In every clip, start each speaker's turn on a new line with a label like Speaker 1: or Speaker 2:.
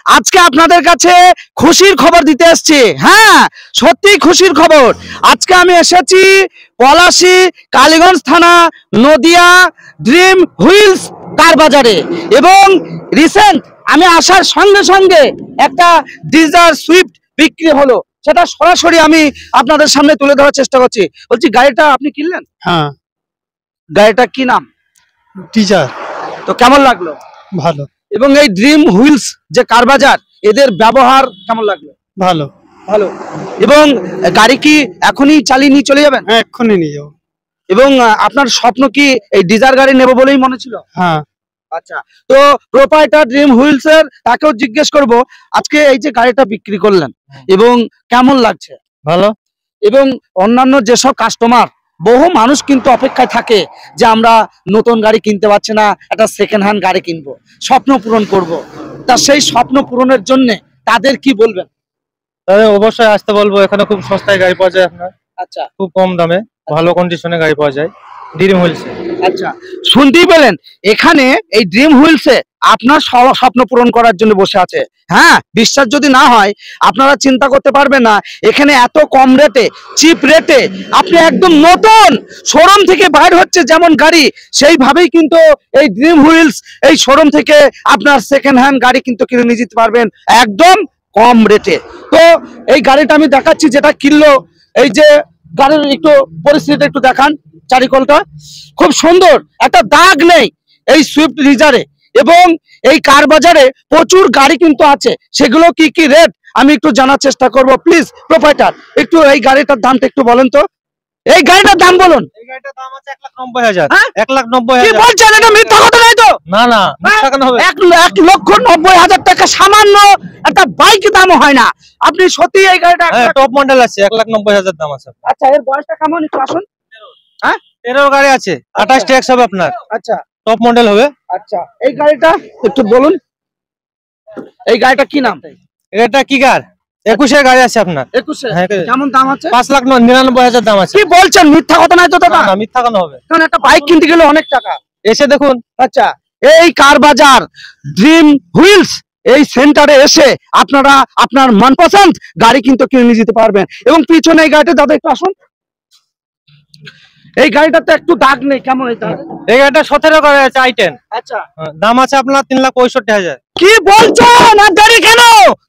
Speaker 1: আজকে আপনাদের কাছে খুশির খবর দিতে এসেছি। হ্যাঁ, সত্যি খুশির খবর। আজকে আমি এসেছি পলাশী, কালীগঞ্জ থানা, নদিয়া ড্রিম হুইলস কার বাজারে। এবং রিসেন্ট আমি আসার সঙ্গে সঙ্গে একটা ডিজায়ার সুইফট বিক্রি হলো, সেটা সরাসরি আমি আপনাদের সামনে তুলে ধরার চেষ্টা করছি। বলছি, গাড়িটা আপনি কিনলেন?
Speaker 2: হ্যাঁ।
Speaker 1: গাড়িটা কি নাম?
Speaker 2: টিচার।
Speaker 1: তো কেমন লাগলো?
Speaker 2: ভালো।
Speaker 1: এবং এই ড্রিম হুইলস যে কার বাজার, এদের ব্যবহার কেমন লাগলো?
Speaker 2: ভালো।
Speaker 1: ভালো। এবং গাড়ি কি এখনই চালিয়ে নিয়ে চলে যাবেন?
Speaker 2: হ্যাঁ, এক্ষুনি নিয়ে যাবো।
Speaker 1: এবং আপনার স্বপ্ন কি এই ডিজায়ার গাড়ি নেব বলেই মনে ছিল?
Speaker 2: হ্যাঁ।
Speaker 1: আচ্ছা, তো প্রোপাইটার ড্রিম হুইলস এর তাকেও জিজ্ঞেস করব, আজকে এই যে গাড়িটা বিক্রি করলেন এবং কেমন লাগছে?
Speaker 2: ভালো।
Speaker 1: এবং অন্যান্য যেসব কাস্টমার, বহু মানুষ কিন্তু অপেক্ষায় থাকে যে আমরা নতুন গাড়ি কিনতে পারছি না, একটা সেকেন্ড হ্যান্ড গাড়ি কিনবো, স্বপ্ন পূরণ করব। তা সেই স্বপ্ন পূরণের জন্য তাদের কি বলবেন?
Speaker 2: তাহলে অবশ্যই আসতে বলবো, এখানে খুব সস্তায় গাড়ি পাওয়া যায় আপনার।
Speaker 1: আচ্ছা,
Speaker 2: খুব কম দামে ভালো কন্ডিশনে গাড়ি পাওয়া যায় ড্রিম হুইলসে।
Speaker 1: আচ্ছা, শুনতেই পেলেন, এখানে এই ড্রিম হুইলসে আপনার স্বপ্ন পূরণ করার জন্য বসে আছে। হ্যাঁ, বিশ্বাস যদি না হয় আপনারা চিন্তা করতে পারবেন না, এখানে এত কম রেটে, চিপ রেটে আপনি একদম নতুন শোরুম থেকে বাইর হচ্ছে যেমন গাড়ি, সেইভাবেই কিন্তু এই ড্রিম হুইলস এই শোরুম থেকে আপনার সেকেন্ড হ্যান্ড গাড়ি কিন্তু কিনে নিয়ে যেতে পারবেন একদম কম রেটে। তো এই গাড়িটা আমি দেখাচ্ছি যেটা কিনলো, এই যে গাড়ির একটু পরিস্থিতি একটু দেখান, চারিকলটা খুব সুন্দর, একটা দাগ নেই এই সুইফট ডিজায়ারে। এবং এই কার বাজারে প্রচুর গাড়ি কিন্তু আছে, সেগুলো কি কি রেট আমি একটু জানার চেষ্টা করব। প্লিজ প্রোপাইটার, একটু এই গাড়িটার দামটা একটু বলেন তো। এই গাড়িটার দাম বলুন।
Speaker 2: এই গাড়িটার দাম আছে 1,90,000।
Speaker 1: হ্যাঁ?
Speaker 2: 1,90,000।
Speaker 1: কি বলছেন? এটা মিথ্যা কথা নয় তো?
Speaker 2: না না, মিথ্যা কেন হবে?
Speaker 1: 1,90,000 টাকা সামান্য একটা বাইক দামও হয় না। আপনি সত্যি এই গাড়িটা?
Speaker 2: হ্যাঁ, টপ মডেল আছে, 1,90,000 দাম আছে।
Speaker 1: আচ্ছা, এর বয়সটা কেমন একটু আসুন। হ্যাঁ,
Speaker 2: 13 গাড়ি আছে, 28 ট্যাক্স হবে আপনার।
Speaker 1: আচ্ছা,
Speaker 2: টপ মডেল হবে।
Speaker 1: আচ্ছা, এই গাড়িটা একটু বলুন, এই গাড়িটা কি নাম?
Speaker 2: এটা কি কার? 21 গাড়ি আছে আপনার।
Speaker 1: 21?
Speaker 2: হ্যাঁ।
Speaker 1: কেমন দাম আছে?
Speaker 2: 5,99,000 দাম আছে।
Speaker 1: কি বলছেন? মিথ্যা কথা নাই তো দাদা?
Speaker 2: না, মিথ্যা কেন হবে?
Speaker 1: কারণ একটা বাইক কিনতে গেলে অনেক টাকা।
Speaker 2: এসে দেখুন।
Speaker 1: আচ্ছা, এই কার বাজার ড্রিম হুইলস এই সেন্টারে এসে আপনারা আপনার মনপসন্দ গাড়ি কিন্তু কিনে নিয়ে যেতে পারবেন। এবং পিছনে এই গাড়িটা দাদা একটু আসুন, এই গাড়িটাতে একটু দাগ নেই, কেমন এটা?
Speaker 2: এই গাড়িটা 17 গাড়ি আছে, i10।
Speaker 1: আচ্ছা,
Speaker 2: দাম আছে আপনার 3,65,000।
Speaker 1: কি বলছেন? আর দেরি কেন?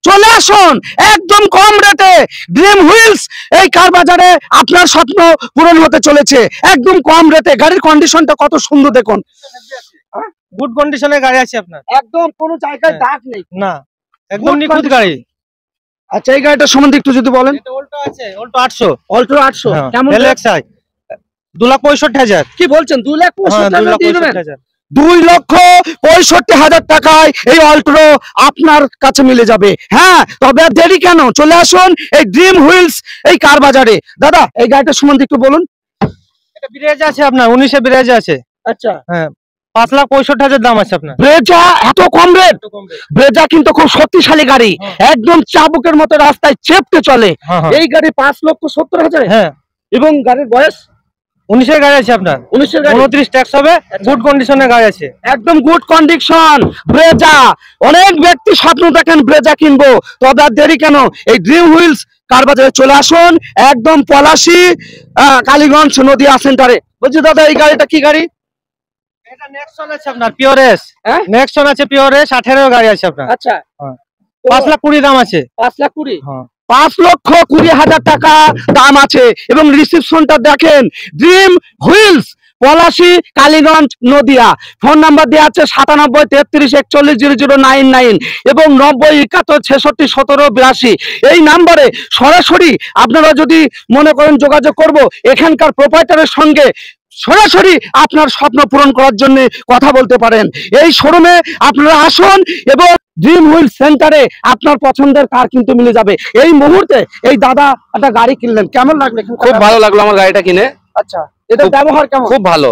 Speaker 1: চলে আসুন একদম কম রেটে ড্রিম হুইলস এই কার বাজারে, আপনার স্বপ্ন পূরণ হতে চলেছে একদম কম রেটে। গাড়ির কন্ডিশনটা কত সুন্দর দেখুন,
Speaker 2: গুড কন্ডিশনের গাড়ি আছে আপনার,
Speaker 1: একদম কোনো জায়গায় দাগ নেই।
Speaker 2: না, একদম নিখুঁত গাড়ি।
Speaker 1: আচ্ছা, এই গাড়িটার সম্বন্ধে একটু যদি বলেন।
Speaker 2: এটা অল্টো আছে, অল্টো 800।
Speaker 1: অল্টো 800 কেমন?
Speaker 2: LXi 2,65,000।
Speaker 1: কি বলছেন?
Speaker 2: 2,65,000।
Speaker 1: 2,65,000 টাকায় এই অল্টো আপনার কাছে মিলে যাবে। হ্যাঁ, তবে আর দেরি কেন? চলে আসুন এই ড্রিম হুইলস এই কার বাজারে। দাদা, এই গাড়িটার সম্বন্ধে একটু বলুন।
Speaker 2: এটা ব্রেজা আছে আপনার, 19 ব্রেজা আছে।
Speaker 1: আচ্ছা,
Speaker 2: হ্যাঁ, 5,65,000 দাম আছে আপনার।
Speaker 1: ব্রেজা এত কম রেট? ব্রেজা কিন্তু খুব শক্তিশালী গাড়ি, একদম চাবুকের মতো রাস্তায় চেপতে চলে। এই গাড়ি 5,70,000।
Speaker 2: হ্যাঁ।
Speaker 1: এবং গাড়ির বয়স
Speaker 2: 19 গাড়ি আছে আপনার। 29 ট্যাক্স হবে, গুড কন্ডিশনের গাড়ি আছে,
Speaker 1: একদম গুড কন্ডিশন ব্রেজা। অনেক ব্যক্তি স্বপ্ন দেখেন ব্রেজা কিনবো, তবে আর দেরি কেন? এই ড্রিম হুইলস কার বাজারে চলে আসুন, একদম পলাশী, কালীগঞ্জ, নদিয়া সেন্টারে। বলছি দাদা, এই গাড়িটা কি গাড়ি?
Speaker 2: এটা নেক্সন আছে আপনার, পিওর এস। নেক্সন আছে পিওর এস, 18 গাড়ি আছে আপনার।
Speaker 1: আচ্ছা,
Speaker 2: 5,20,000 দাম আছে।
Speaker 1: 5,20,000?
Speaker 2: হ্যাঁ,
Speaker 1: 5,20,000 টাকা দাম আছে। এবং রিসিপশনটা দেখেন, dream wheels Palashi, Kaliganj, Nadia. Phone number দেওয়া আছে 9733410099 এবং 9071661782। এই নাম্বারে সরাসরি আপনারা যদি মনে করেন যোগাযোগ করব, এখানকার প্রোপাইটারের সঙ্গে সরাসরি আপনার স্বপ্ন পূরণ করার জন্য কথা বলতে পারেন। এই শোরুমে আপনারা আসুন এবং ড্রিম হুইল সেন্টারে আপনার পছন্দের কার কিন্তু মিলে যাবে। এই মুহূর্তে এই দাদা একটা গাড়ি কিনলেন, কেমন লাগলো?
Speaker 3: খুব ভালো লাগলো আমার গাড়িটা কিনে।
Speaker 1: আচ্ছা, এটা ব্যবহার কেমন?
Speaker 3: খুব ভালো।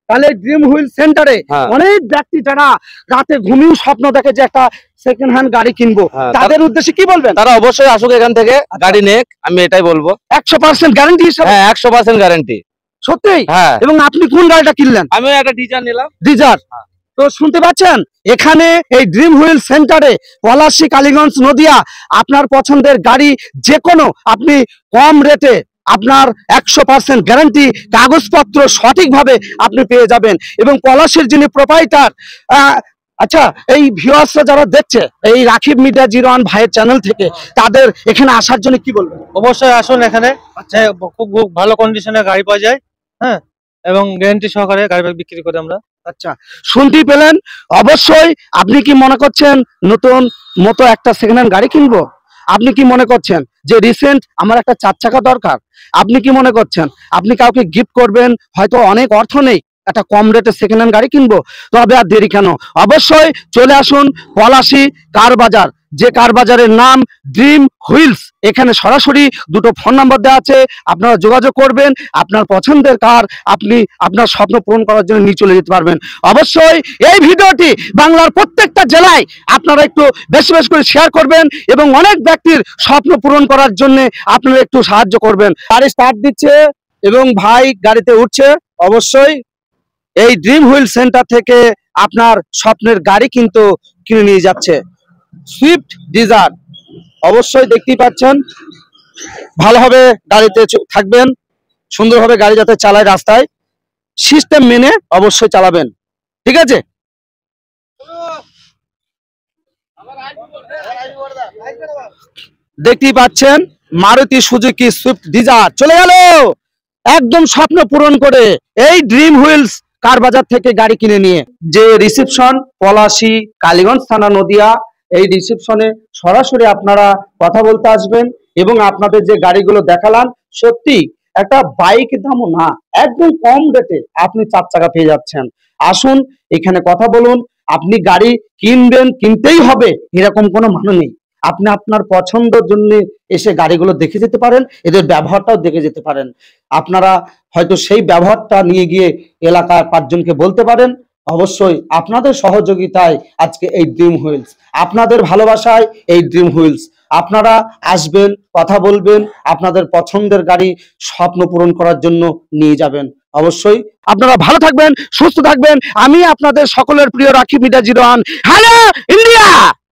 Speaker 1: তাহলে ড্রিম হুইল সেন্টারে অনেক ব্যক্তি যারা রাতে ঘুমিয়ে স্বপ্ন দেখে যে একটা সেকেন্ড হ্যান্ড গাড়ি কিনবো, তাদের উদ্দেশ্যে কি বলবেন?
Speaker 3: তারা অবশ্যই আসুক এখান থেকে গাড়ি নেক, আমি এটাই বলবো।
Speaker 1: 100% গ্যারান্টি হিসেবে?
Speaker 3: হ্যাঁ, 100% গ্যারান্টি।
Speaker 1: সত্যি?
Speaker 3: হ্যাঁ।
Speaker 1: এবং আপনি কোন গাড়িটা কিনলেন?
Speaker 3: আমি একটা ডিজায়ার নিলাম।
Speaker 1: ডিজায়ার? তো শুনতে পাচ্ছেন, এখানে এই ড্রিম হুইল সেন্টারে পলাশী, কালীগঞ্জ, নদিয়া আপনার পছন্দের গাড়ি যে কোনো আপনি কম রেটে আপনার 100% গ্যারান্টি কাগজপত্র সঠিকভাবে আপনি পেয়ে যাবেন। এবং পলাশীর যিনি প্রোপাইটার, আচ্ছা, এই ভিউয়ার্সরা যারা দেখছে এই রাকিব মিডিয়া 01 ভাইয়ের চ্যানেল থেকে, তাদের এখানে আসার জন্য কি বলবেন?
Speaker 2: অবশ্যই আসুন এখানে, খুব ভালো কন্ডিশনে গাড়ি পাওয়া যায়, হ্যাঁ, এবং গ্যারান্টি সহকারে গাড়ি বিক্রি করে আমরা।
Speaker 1: আচ্ছা, শুনতেই পেলেন। অবশ্যই আপনি কি মনে করছেন নতুন মতো একটা সেকেন্ড হ্যান্ড গাড়ি কিনবো? আপনি কি মনে করছেন যে রিসেন্ট আমার একটা 4 চাকা দরকার? আপনি কি মনে করছেন আপনি কাউকে গিফট করবেন, হয়তো অনেক অর্থ নেই, একটা কম রেটে সেকেন্ড হ্যান্ড গাড়ি কিনবো? তবে আর দেরি কেন, অবশ্যই চলে আসুন পলাশী কার বাজার, যে কার বাজারের নাম ড্রিম হুইলস। এখানে সরাসরি দুটো ফোন নাম্বার দেওয়া আছে, আপনারা যোগাযোগ করবেন, আপনার পছন্দের কার আপনি আপনার স্বপ্ন পূরণ করার জন্য নিয়ে চলে যেতে পারবেন। অবশ্যই এই ভিডিওটি বাংলার প্রত্যেকটা জেলায় আপনারা একটু বেশি বেশি করে শেয়ার করবেন এবং অনেক ব্যক্তির স্বপ্ন পূরণ করার জন্য আপনারা একটু সাহায্য করবেন। গাড়ি স্টার্ট দিচ্ছে এবং ভাই গাড়িতে উঠছে। অবশ্যই এই ড্রিম হুইল সেন্টার থেকে আপনার স্বপ্নের গাড়ি কিন্তু কিনে নিয়ে যাচ্ছে সুইফট ডিজায়ার। অবশ্যই দেখতেই পাচ্ছেন, ভালোভাবে গাড়িতে থাকবেন, সুন্দরভাবে গাড়ি যাতে চালায়, রাস্তায় সিস্টেম মেনে অবশ্যই চালাবেন, ঠিক আছে? দেখতেই পাচ্ছেন মারুতি সুজুকি সুইফট ডিজায়ার চলে গেল একদম স্বপ্ন পূরণ করে এই ড্রিম হুইলস কার বাজার থেকে গাড়ি কিনে নিয়ে। যে রিসেপশন পলাশী, কালীগঞ্জ থানা, নদিয়া, এই রিসেপশনে সরাসরি আপনারা কথা বলতে আসবেন এবং আপনাদের যে গাড়িগুলো দেখালাম, সত্যি একটা বাইক দামও না, একদম কম রেটে আপনি 4 চাকা পেয়ে যাচ্ছেন। আসুন এখানে কথা বলুন। আপনি গাড়ি কিনবেন, কিনতেই হবে এরকম কোনো মানে নেই। আপনি আপনার পছন্দের জন্য এসে গাড়িগুলো দেখে যেতে পারেন, এদের ব্যবহারটাও দেখে যেতে পারেন। আপনারা হয়তো সেই ব্যবহারটা নিয়ে গিয়ে এলাকার 5 জনকে বলতে পারেন। অবশ্যই আপনাদের সহযোগিতায় আজকে এই ড্রিম হুইলস, আপনাদের ভালোবাসায় এই ড্রিম হুইলস। আপনারা আসবেন, কথা বলবেন, আপনাদের পছন্দের গাড়ি স্বপ্ন পূরণ করার জন্য নিয়ে যাবেন। অবশ্যই আপনারা ভালো থাকবেন, সুস্থ থাকবেন। আমি আপনাদের সকলের প্রিয় রাকিব মিডিয়া 01। Hello India.